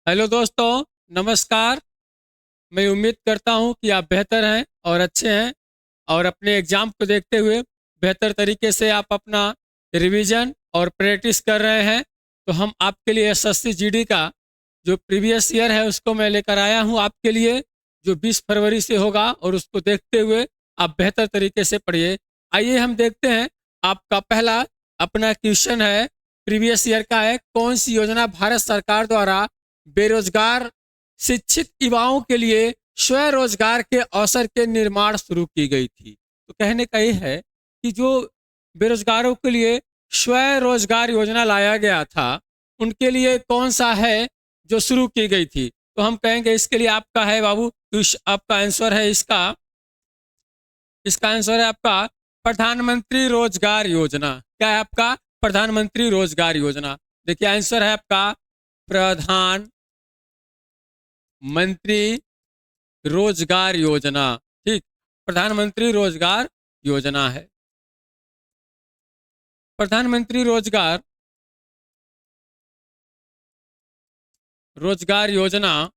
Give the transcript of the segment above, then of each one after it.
Hello दोस्तों, नमस्कार। मैं उम्मीद करता हूं कि आप बेहतर हैं और अच्छे हैं और अपने एग्ज़ाम को देखते हुए बेहतर तरीके से आप अपना रिवीजन और प्रैक्टिस कर रहे हैं। तो हम आपके लिए एसएससी जीडी का जो प्रीवियस ईयर है उसको मैं लेकर आया हूं आपके लिए, जो 20 फरवरी से होगा, और उसको देखते हुए आप बेहतर तरीके से पढ़िए। आइए हम देखते हैं। आपका पहला अपना क्वेश्चन है, प्रीवियस ईयर का है। कौन सी योजना भारत सरकार द्वारा बेरोजगार शिक्षित युवाओं के लिए स्वरोजगार के अवसर के निर्माण शुरू की गई थी? तो कहने का ये है कि जो बेरोजगारों के लिए स्वरोजगार योजना लाया गया था, उनके लिए कौन सा है जो शुरू की गई थी? तो हम कहेंगे इसके लिए आपका है बाबू, आपका आंसर है इसका इसका आंसर है आपका प्रधानमंत्री रोजगार योजना। क्या है आपका? प्रधानमंत्री रोजगार योजना। देखिए आंसर है आपका प्रधानमंत्री रोजगार योजना। ठीक, प्रधानमंत्री रोजगार योजना है। प्रधानमंत्री रोजगार रोजगार योजना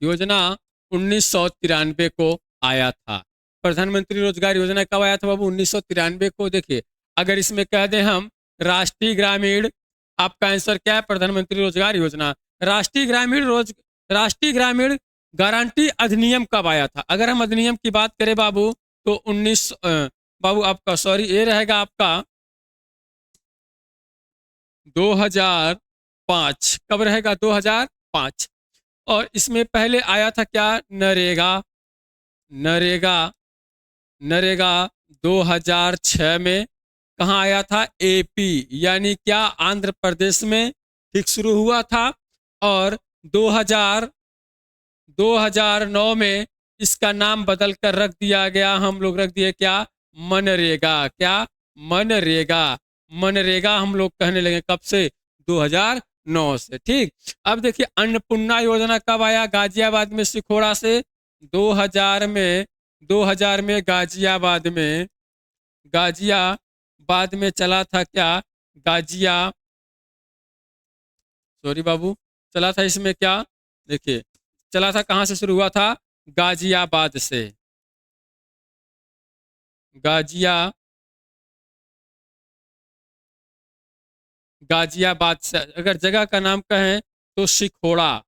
योजना 1993 को आया था। प्रधानमंत्री रोजगार योजना कब आया था बाबू? 1993 को। देखिए अगर इसमें कह दें हम राष्ट्रीय ग्रामीण, आपका आंसर क्या है? प्रधानमंत्री रोजगार योजना। राष्ट्रीय ग्रामीण गारंटी अधिनियम कब आया था? अगर हम अधिनियम की बात करें बाबू तो 19 बाबू आपका सॉरी ये रहेगा आपका 2005। कब रहेगा? 2005। और इसमें पहले आया था क्या? नरेगा। नरेगा नरेगा 2006 में कहाँ आया था? एपी, यानी क्या आंध्र प्रदेश में ठीक शुरू हुआ था। और 2009 में इसका नाम बदल कर रख दिया गया, हम लोग रख दिए क्या? मनरेगा। क्या? मनरेगा। मनरेगा हम लोग कहने लगे कब से? 2009 से। ठीक, अब देखिए अन्नपूर्णा योजना कब आया? गाजियाबाद में सिखोड़ा से 2000 में गाजियाबाद में चला था क्या? गाजिया सॉरी बाबू, चला था इसमें क्या? देखिए चला था, कहाँ से शुरू हुआ था? गाजियाबाद से। गाजिया गाजियाबाद से। अगर जगह का नाम कहें तो सिखोड़ा।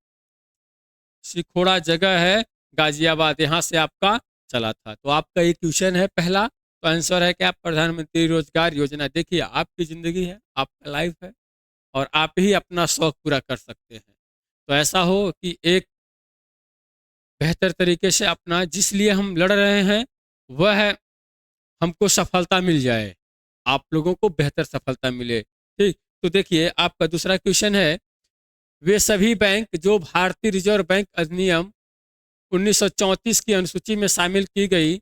सिखोड़ा जगह है, गाजियाबाद, यहाँ से आपका चला था। तो आपका ये क्वेश्चन है पहला। तो आंसर है क्या? प्रधानमंत्री रोजगार योजना। देखिए आपकी जिंदगी है, आपका लाइफ है, और आप ही अपना शौक पूरा कर सकते हैं। तो ऐसा हो कि एक बेहतर तरीके से अपना जिस लिए हम लड़ रहे हैं वह हमको सफलता मिल जाए, आप लोगों को बेहतर सफलता मिले। ठीक, तो देखिए आपका दूसरा क्वेश्चन है, वे सभी बैंक जो भारतीय रिजर्व बैंक अधिनियम 1934 की अनुसूची में शामिल की गई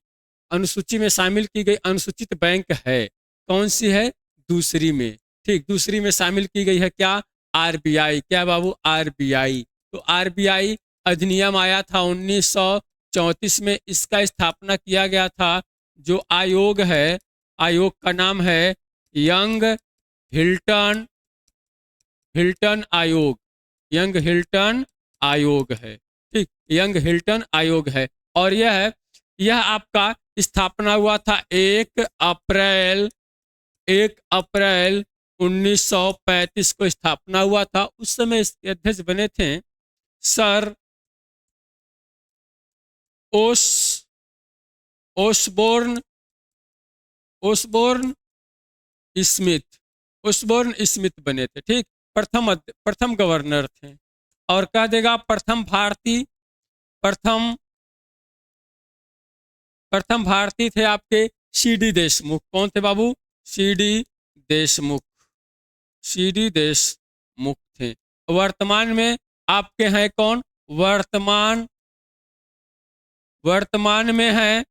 अनुसूचित बैंक है, कौन सी है? दूसरी में। ठीक, दूसरी में शामिल की गई है क्या? आरबीआई। क्या बाबू? आरबीआई। तो आरबीआई अधिनियम आया था 1934 में, इसका स्थापना किया गया था। जो आयोग है, आयोग का नाम है यंग हिल्टन हिल्टन आयोग। यंग हिल्टन आयोग है। ठीक, यंग हिल्टन आयोग है। और यह आपका स्थापना हुआ था 1 अप्रैल 1935 को स्थापना हुआ था। उस समय इसके अध्यक्ष बने थे सर ओस Osborne Osborne Smith. Osborne Smith बने थे। ठीक, प्रथम गवर्नर थे। और कह देगा प्रथम प्रथम भारतीय थे आपके सीडी देशमुख। कौन थे बाबू? सीडी देशमुख। सीडी देशमुख थे। वर्तमान में आपके हैं कौन? वर्तमान में है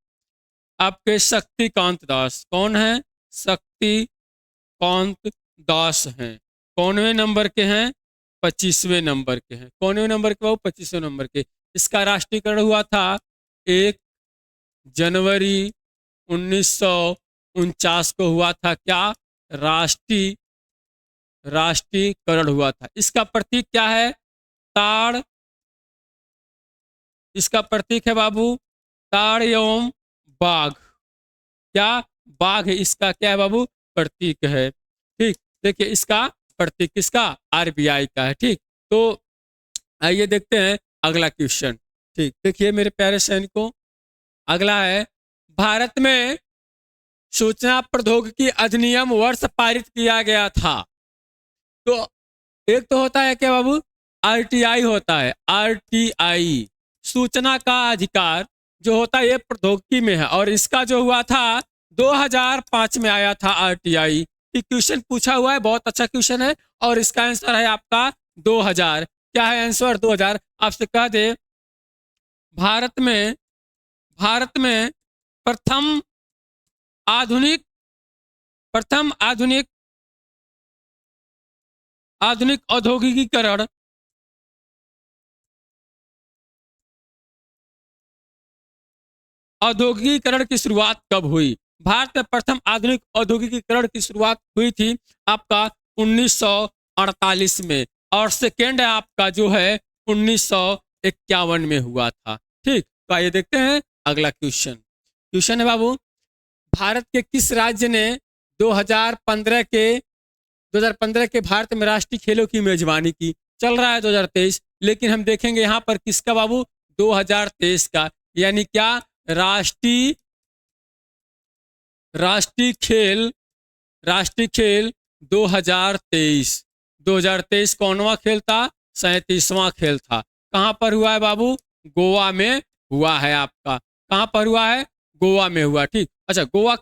आपके शक्तिकांत दास। कौन है? शक्तिकांत दास हैं। कौनवें नंबर के हैं? 25वें नंबर के हैं। कौनवें नंबर के बाबू? 25वें नंबर के। इसका राष्ट्रीयकरण हुआ था 1 जनवरी 1949 को हुआ था। क्या? राष्ट्रीयकरण हुआ था। इसका प्रतीक क्या है? ताड़। इसका प्रतीक है बाबू ताड़ एवं बाघ। क्या? बाघ इसका क्या है बाबू? प्रतीक है। ठीक, देखिए इसका प्रतीक किसका? आरबीआई का है। ठीक, तो आइए देखते हैं अगला क्वेश्चन। ठीक, देखिए मेरे प्यारे सैनिकों, अगला है भारत में सूचना प्रौद्योगिकी अधिनियम वर्ष पारित किया गया था। तो एक तो होता है क्या बाबू? आरटीआई होता है। आरटीआई सूचना का अधिकार जो होता है ये प्रौद्योगिकी में है, और इसका जो हुआ था 2005 में आया था आरटीआई। क्वेश्चन पूछा हुआ है, बहुत अच्छा क्वेश्चन है, और इसका आंसर है आपका 2000। क्या है आंसर? 2000। आपसे कह दे भारत में प्रथम आधुनिक आधुनिक औद्योगिकीकरण की शुरुआत कब हुई? भारत में प्रथम आधुनिक औद्योगिकीकरण की शुरुआत हुई थी आपका 1948 में, और सेकेंड है आपका जो है 1951 में हुआ था। ठीक, तो आइए देखते हैं अगला क्वेश्चन। क्वेश्चन है बाबू, भारत के किस राज्य ने 2015 के भारत में राष्ट्रीय खेलों की मेजबानी की? चल रहा है 2023, लेकिन हम देखेंगे यहाँ पर किसका बाबू? 2023 का, यानी क्या? राष्ट्रीय खेल 2023। 2023 कौनवा खेल था? 37वां खेल था। कहाँ पर हुआ है बाबू? गोवा में हुआ है आपका। कहाँ पर हुआ है? गोवा में हुआ। ठीक, अच्छा, गोवा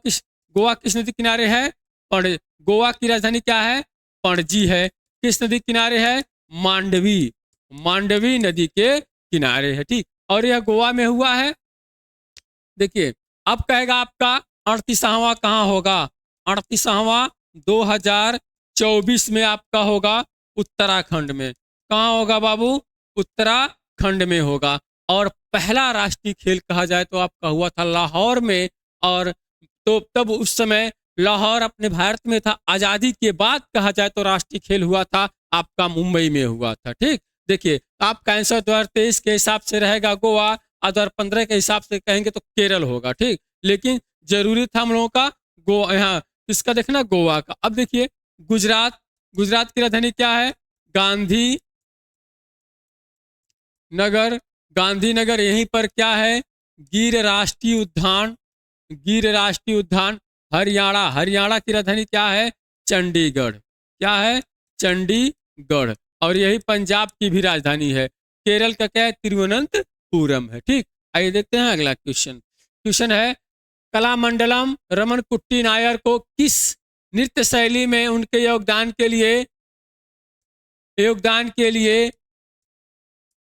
किस नदी किनारे है? गोवा की राजधानी क्या है? पणजी है। किस नदी किनारे है? मांडवी नदी के किनारे है। ठीक, और यह गोवा में हुआ है। देखिए अब कहेगा आपका 38वां कहाँ होगा? 38वां 2024 में आपका होगा उत्तराखंड में। कहाँ होगा बाबू? उत्तराखंड में होगा। और पहला राष्ट्रीय खेल कहा जाए तो आपका हुआ था लाहौर में, और तो तब उस समय लाहौर अपने भारत में था। आजादी के बाद कहा जाए तो राष्ट्रीय खेल हुआ था आपका मुंबई में हुआ था। ठीक, देखिए आपका आंसर 2023 के हिसाब से रहेगा गोवा, 2015 के हिसाब से कहेंगे तो केरल होगा। ठीक, लेकिन जरूरी था हम लोगों का गोवा, यहाँ किसका देखना? गोवा का। अब देखिए गुजरात की राजधानी क्या है? गांधीनगर। यहीं पर क्या है? गिर राष्ट्रीय उद्यान। हरियाणा की राजधानी क्या है? चंडीगढ़। क्या है? चंडीगढ़। और यही पंजाब की भी राजधानी है। केरल का क्या है? तिरुवनंतपुरम है। ठीक, आइए देखते हैं अगला क्वेश्चन है कलामंडलम रमन कुट्टी नायर को किस नृत्य शैली में उनके योगदान के लिए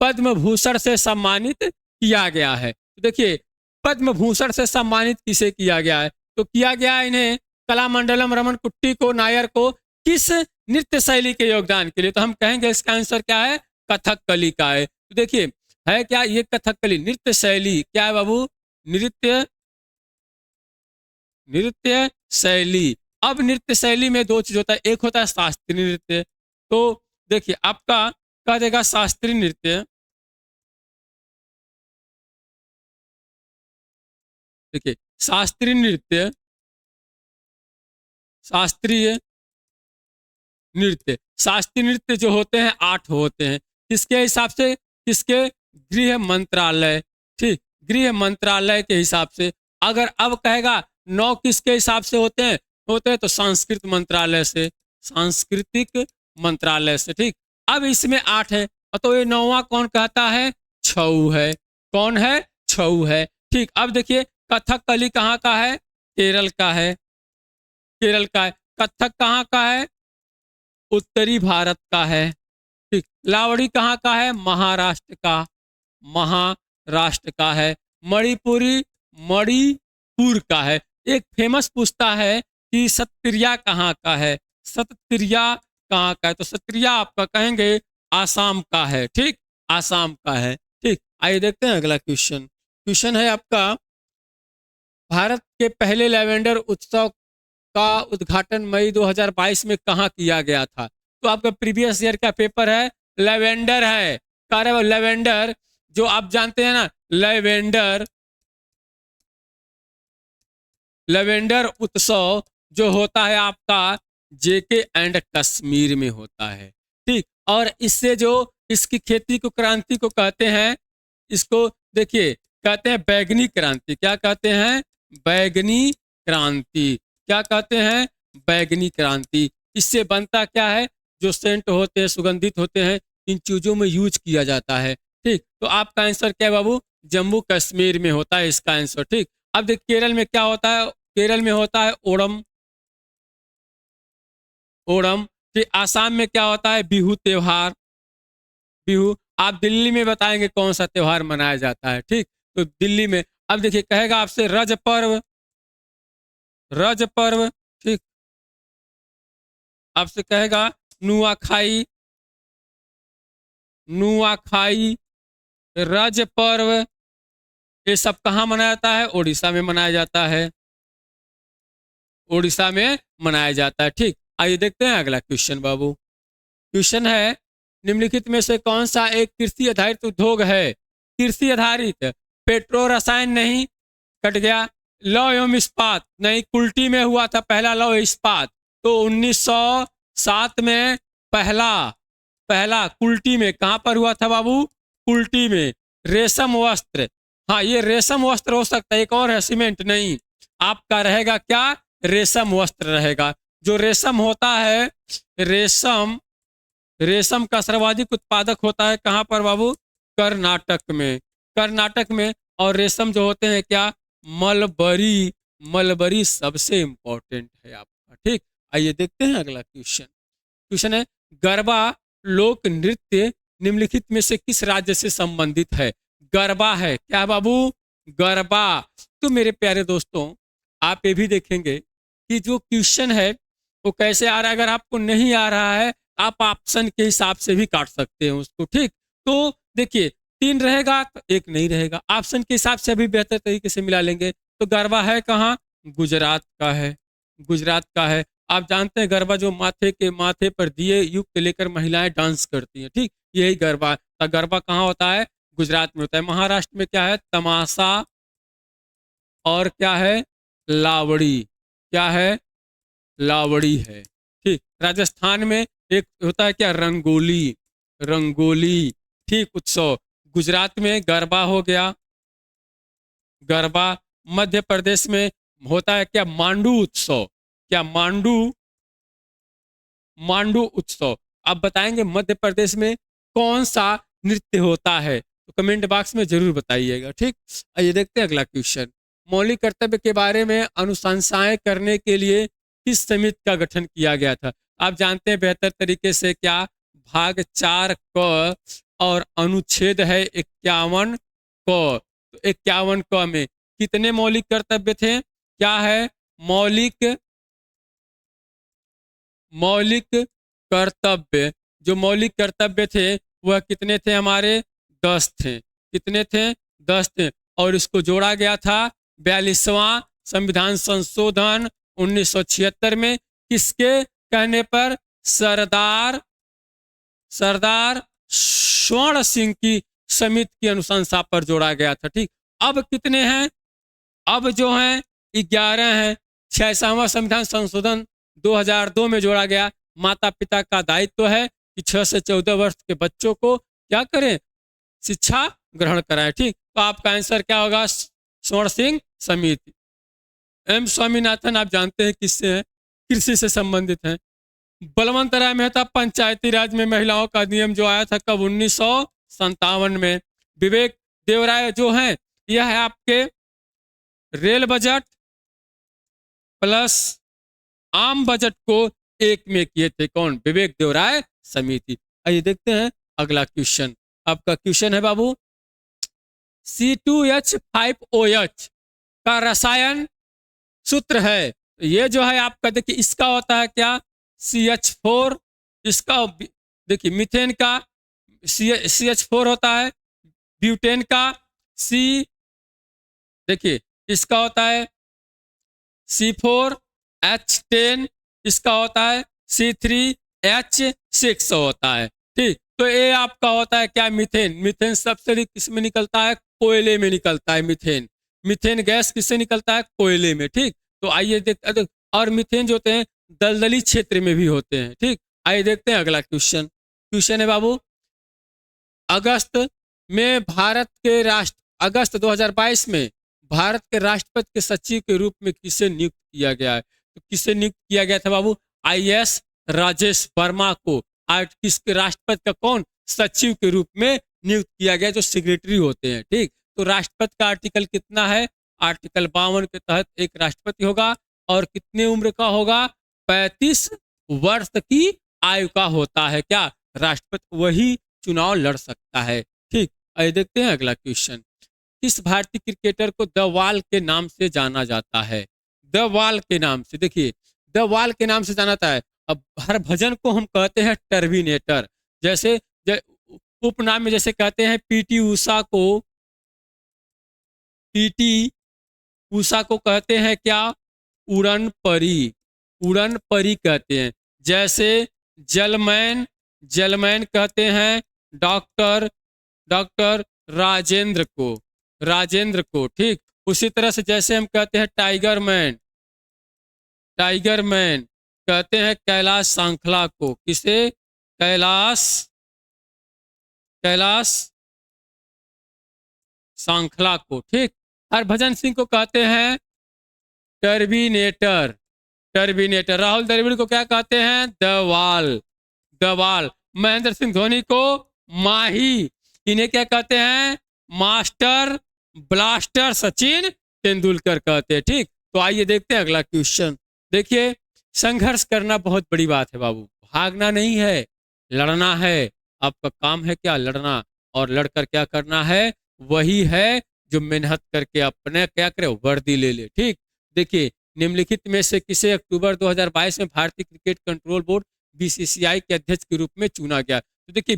पद्म भूषण से सम्मानित किया गया है? तो देखिए पद्म भूषण से सम्मानित किसे किया गया है? तो किया गया है इन्हें कलामंडलम रमन कुट्टी को नायर को किस नृत्य शैली के योगदान के लिए? तो हम कहेंगे इसका आंसर क्या है? कथकली का है। तो देखिए है क्या ये कथकली नृत्य शैली? क्या है बाबू? नृत्य शैली। अब नृत्य शैली में दो चीज होता है, एक होता है शास्त्रीय नृत्य। तो देखिए आपका कह देगा शास्त्रीय नृत्य। देखिए शास्त्रीय नृत्य जो होते हैं 8 होते हैं। किसके हिसाब से? किसके? गृह मंत्रालय। ठीक, गृह मंत्रालय के हिसाब से। अगर अब कहेगा 9 किसके हिसाब से होते हैं तो सांस्कृतिक मंत्रालय से। ठीक, अब इसमें 8 है तो ये 9वां कौन कहता है? छऊ है। कौन है? छऊ है। ठीक, अब देखिए कथकली कहाँ का है? केरल का है। कथक कहाँ का है? उत्तरी भारत का है। ठीक, लावड़ी कहाँ का है? महाराष्ट्र का है। मणिपुर का है। एक फेमस पूछता है कि सत्रिया कहाँ का है? तो सत्रिया आपका कहेंगे आसाम का है। ठीक, आसाम का है। ठीक, आइए देखते हैं अगला क्वेश्चन है आपका भारत के पहले लैवेंडर उत्सव का उद्घाटन मई 2022 में कहाँ किया गया था? तो आपका प्रीवियस ईयर का पेपर है लेवेंडर है। कार्य लेवेंडर जो आप जानते हैं ना, लेवेंडर लेवेंडर उत्सव जो होता है आपका जेके एंड कश्मीर में होता है, ठीक। और इससे जो इसकी खेती को क्रांति को कहते हैं, इसको देखिए कहते हैं बैगनी क्रांति। क्या कहते हैं? बैगनी क्रांति। क्या कहते हैं? बैगनी क्रांति। इससे बनता क्या है? जो सेंट होते हैं, सुगंधित होते हैं, इन चीजों में यूज किया जाता है, ठीक। तो आपका आंसर क्या है बाबू? जम्मू कश्मीर में होता है इसका आंसर, ठीक। अब देख केरल में क्या होता है? केरल में होता है ओणम। ओणम, फिर आसाम में क्या होता है? बिहू त्योहार। बिहू। आप दिल्ली में बताएंगे कौन सा त्योहार मनाया जाता है, ठीक। तो दिल्ली में अब देखिए कहेगा आपसे रज पर्व। रज पर्व, ठीक। आपसे कहेगा नुआखाई। नुआखाई, रज पर्व, ये सब कहाँ मनाया जाता है? उड़ीसा में मनाया जाता है। उड़ीसा में मनाया जाता है, ठीक। आइए देखते हैं अगला क्वेश्चन बाबू। क्वेश्चन है निम्नलिखित में से कौन सा एक कृषि आधारित उद्योग है? कृषि आधारित, पेट्रो रसायन नहीं, कट गया। लौह एवं इस्पात नहीं, कुल्टी में हुआ था पहला लौह इस्पात, तो 1907 में पहला पहला कुल्टी में। कहां पर हुआ था बाबू? कुल्टी में। रेशम वस्त्र, हाँ ये रेशम वस्त्र हो सकता है, एक और है सीमेंट नहीं। आपका रहेगा क्या? रेशम वस्त्र रहेगा। जो रेशम होता है, रेशम रेशम का सर्वाधिक उत्पादक होता है कहाँ पर बाबू? कर्नाटक में। कर्नाटक में। और रेशम जो होते हैं क्या? मलबरी। मलबरी सबसे इंपॉर्टेंट है आपका, ठीक। आइए देखते हैं अगला क्वेश्चन। क्वेश्चन है गरबा लोक नृत्य निम्नलिखित में से किस राज्य से संबंधित है? गरबा है क्या बाबू? गरबा। तो मेरे प्यारे दोस्तों, आप ये भी देखेंगे कि जो क्वेश्चन है वो कैसे आ रहा है। अगर आपको नहीं आ रहा है, आप ऑप्शन के हिसाब से भी काट सकते हैं उसको, ठीक। तो देखिए 3 रहेगा तो 1 नहीं रहेगा, ऑप्शन के हिसाब से अभी बेहतर तरीके से मिला लेंगे। तो गरबा है कहाँ? गुजरात का है। गुजरात का है। आप जानते हैं गरबा जो माथे पर दिए युक्त लेकर महिलाएं डांस करती हैं, ठीक। यही गरबा। तो गरबा कहाँ होता है? गुजरात में होता है। महाराष्ट्र में क्या है? तमाशा। और क्या है? लावड़ी। क्या है? लावड़ी है, ठीक। राजस्थान में एक होता है क्या? रंगोली। रंगोली, ठीक, उत्सव। गुजरात में गरबा हो गया, गरबा। मध्य प्रदेश में होता है क्या? मांडू उत्सव। क्या? मांडू। मांडू उत्सव। आप बताएंगे मध्य प्रदेश में कौन सा नृत्य होता है? तो कमेंट बॉक्स में जरूर बताइएगा, ठीक। आइए देखते हैं अगला क्वेश्चन। मौलिक कर्तव्य के बारे में अनुशंसाएं करने के लिए किस समिति का गठन किया गया था? आप जानते हैं बेहतर तरीके से क्या? भाग 4 क और अनुच्छेद है 51 क। तो 51 क में कितने मौलिक कर्तव्य थे? क्या है? मौलिक मौलिक कर्तव्य। जो मौलिक कर्तव्य थे वह कितने थे हमारे? 10 थे। कितने थे? 10 थे। और इसको जोड़ा गया था 42वां संविधान संशोधन 1976 में। किसके कहने पर? सरदार स्वर्ण सिंह की समिति की अनुशंसा पर जोड़ा गया था, ठीक। अब कितने हैं? अब जो हैं 11 हैं। 66वां संविधान संशोधन 2002 में जोड़ा गया। माता पिता का दायित्व है कि 6 से 14 वर्ष के बच्चों को क्या करें? शिक्षा ग्रहण कराएं, ठीक। तो आपका आंसर क्या होगा? स्वर्ण सिंह समिति। एम स्वामीनाथन आप जानते हैं किससे हैं? कृषि से संबंधित हैं। बलवंत राय मेहता पंचायती राज में महिलाओं का नियम जो आया था कब? 1957 में। विवेक देवराय जो हैं, यह है आपके रेल बजट प्लस आम बजट को एक में किए थे। कौन? विवेक देवराय समिति। आइए देखते हैं अगला क्वेश्चन। आपका क्वेश्चन है बाबू C2H5OH का रसायन सूत्र है। ये जो है आपका देखिए इसका होता है क्या? CH4। इसका देखिए मीथेन का CH4 होता है। ब्यूटेन का C, देखिए इसका होता है C4H10। इसका होता है C3H6। 600 होता है। ठीक, तो ये आपका होता है क्या, मीथेन। मीथेन सबसे अधिक किस में निकलता है, कोयले में निकलता है मीथेन। मीथेन गैस किससे निकलता है, कोयले में। ठीक, तो आइए देखते, और मीथेन जो होते हैं दलदली क्षेत्र में भी होते हैं। ठीक, आइए देखते हैं अगला क्वेश्चन। क्वेश्चन है बाबू, अगस्त में भारत के राष्ट्र अगस्त 2022 में भारत के राष्ट्रपति के सचिव के रूप में किसे नियुक्त किया गया है, तो किसे नियुक्त किया गया था बाबू, आईएस राजेश वर्मा को। आज किसके राष्ट्रपति का कौन सचिव के रूप में नियुक्त किया गया, जो सेक्रेटरी होते हैं। ठीक, तो राष्ट्रपति का आर्टिकल कितना है, आर्टिकल 52 के तहत एक राष्ट्रपति होगा और कितने उम्र का होगा, 35 वर्ष की आयु का होता है क्या, राष्ट्रपति, वही चुनाव लड़ सकता है। ठीक, आइए देखते हैं अगला क्वेश्चन। किस भारतीय क्रिकेटर को द वॉल के नाम से जाना जाता है, द वॉल के नाम से, देखिए द वॉल के नाम से जाना जाता है। अब हरभजन को हम कहते हैं टर्मिनेटर, जैसे उपनाम में जैसे कहते हैं पीटी उषा को कहते हैं क्या, उड़न परी, उड़न परी कहते हैं। जैसे जलमैन कहते हैं डॉक्टर राजेंद्र को। ठीक, उसी तरह से जैसे हम कहते हैं टाइगर मैन कहते हैं कैलाश सांखला को, किसे, कैलाश सांखला को। ठीक, हरभजन सिंह को कहते हैं टर्मिनेटर। राहुल द्रविड़ को क्या कहते हैं, द वॉल। महेंद्र सिंह धोनी को माही, इन्हें क्या कहते हैं, मास्टर ब्लास्टर सचिन तेंदुलकर कहते हैं। ठीक, तो आइए देखते हैं अगला क्वेश्चन। देखिए, संघर्ष करना बहुत बड़ी बात है बाबू, भागना नहीं है, लड़ना है। आपका काम है क्या, लड़ना, और लड़कर क्या करना है, वही है जो मेहनत करके अपने क्या करे, वर्दी ले ले। ठीक, देखिए निम्नलिखित में से किसे अक्टूबर 2022 में भारतीय क्रिकेट कंट्रोल बोर्ड बीसीसीआई के अध्यक्ष के रूप में चुना गया। तो देखिए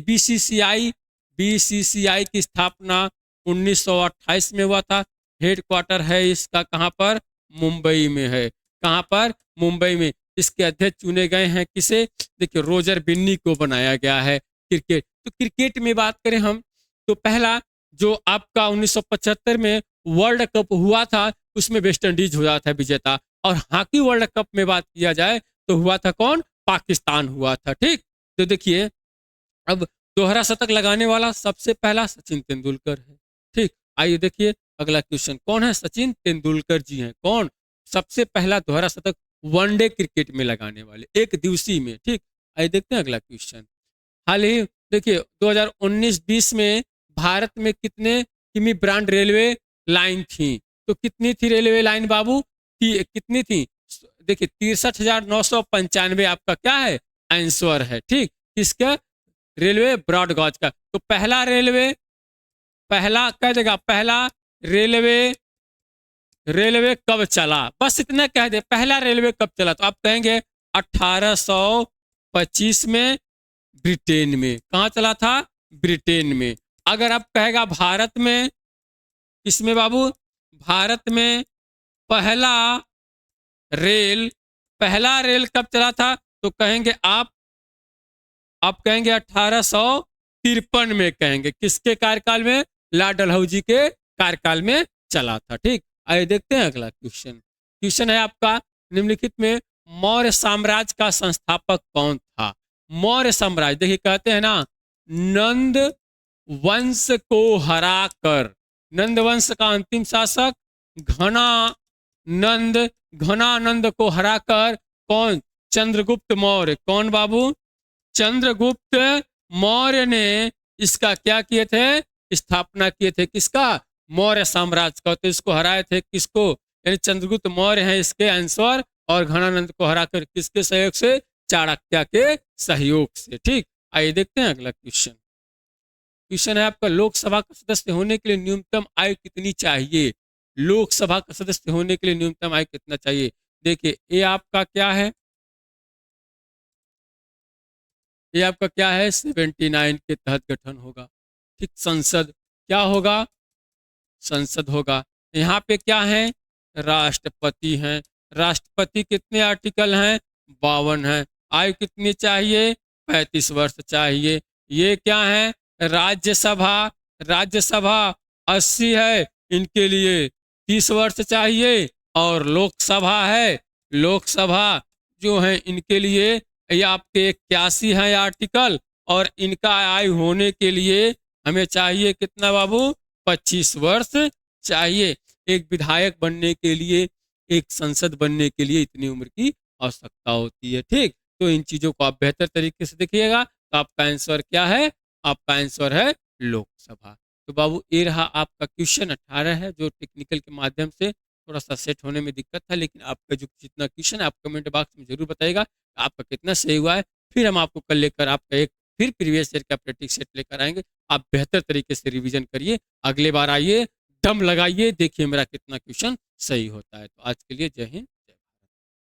बीसीसीआई की स्थापना 1928 में हुआ था। हेडक्वार्टर है इसका कहाँ पर, मुंबई में है। कहाँ पर, मुंबई में। इसके अध्यक्ष चुने गए हैं किसे, देखिए रोजर बिन्नी को बनाया गया है। क्रिकेट, तो क्रिकेट में बात करें हम, तो पहला जो आपका 1975 में वर्ल्ड कप हुआ था उसमें वेस्ट इंडीज हुआ था विजेता। और हॉकी वर्ल्ड कप में बात किया जाए तो हुआ था कौन, पाकिस्तान हुआ था। ठीक, तो देखिए अब दोहरा शतक लगाने वाला सबसे पहला सचिन तेंदुलकर है। ठीक, आइए देखिए अगला क्वेश्चन, कौन है, सचिन तेंदुलकर जी हैं। कौन, सबसे पहला दोहरा शतक वनडे क्रिकेट में लगाने वाले, एक दिवसीय में। ठीक, आइए देखते हैं अगला क्वेश्चन। हाल ही देखिए 2019-20 में भारत में कितने किमी ब्रांड रेलवे लाइन थी, तो कितनी थी रेलवे लाइन बाबू, कितनी थी, देखिए 63,995 आपका क्या है, आंसर है। ठीक, किसका, रेलवे ब्रॉडगॉज का। तो पहला कह देगा, पहला रेलवे कब चला, बस इतना कह दे, पहला रेलवे कब चला, तो आप कहेंगे 1825 में ब्रिटेन में। कहाँ चला था, ब्रिटेन में। अगर आप कहेगा भारत में, किसमें बाबू, भारत में पहला रेल कब चला था, तो कहेंगे आप कहेंगे 1853 में कहेंगे। किसके कार्यकाल में, लॉर्ड डलहौजी के कार्यकाल में चला था। ठीक, आइए देखते हैं अगला क्वेश्चन है आपका, निम्नलिखित में मौर्य साम्राज्य का संस्थापक कौन था। मौर्य साम्राज्य, देखिए कहते हैं ना, नंद वंश को हराकर, नंद वंश का अंतिम शासक घनानंद को हराकर कौन, चंद्रगुप्त मौर्य। कौन बाबू, चंद्रगुप्त मौर्य ने इसका क्या किए थे, स्थापना किए थे, किसका, मौर्य साम्राज्य का। तो इसको हराए थे किसको, यानी चंद्रगुप्त मौर्य हैं इसके आंसर। और घनानंद को हराकर किसके सहयोग से, चाणक्य के सहयोग से। ठीक, आइए देखते हैं अगला क्वेश्चन है आपका, लोकसभा का सदस्य होने के लिए न्यूनतम आयु कितनी चाहिए, लोकसभा का सदस्य होने के लिए न्यूनतम आयु कितना चाहिए। देखिए ये आपका क्या है, ये आपका क्या है, 79 के तहत गठन होगा। ठीक, संसद क्या होगा, संसद होगा। यहाँ पे क्या है, राष्ट्रपति हैं। राष्ट्रपति कितने आर्टिकल हैं, 52 हैं। आयु कितनी चाहिए, 35 वर्ष चाहिए। ये क्या है? राज्यसभा। राज्यसभा 80 है, इनके लिए 30 वर्ष चाहिए। और लोकसभा है, लोकसभा जो है इनके लिए ये आपके 81 है आर्टिकल। और इनका आयु होने के लिए हमें चाहिए कितना बाबू? 25 वर्ष चाहिए। एक विधायक बनने के लिए, एक संसद बनने के लिए इतनी उम्र की आवश्यकता होती है। ठीक, तो इन चीजों को आप बेहतर तरीके से देखिएगा। तो आपका आंसर क्या है? आपका आंसर है लोकसभा। तो बाबू ये रहा आपका क्वेश्चन 18 है, जो टेक्निकल के माध्यम से थोड़ा सा सेट होने में दिक्कत था, लेकिन आपका जो जितना क्वेश्चन है आप कमेंट बॉक्स में जरूर बताइएगा आपका कितना सही हुआ है। फिर हम आपको कल लेकर आपका एक फिर प्रीवियस ईयर का प्रैक्टिस सेट लेकर आएंगे। आप बेहतर तरीके से रिवीजन करिए, अगले बार आइए, दम लगाइए, देखिए मेरा कितना क्वेश्चन सही होता है। तो आज के लिए जय हिंद।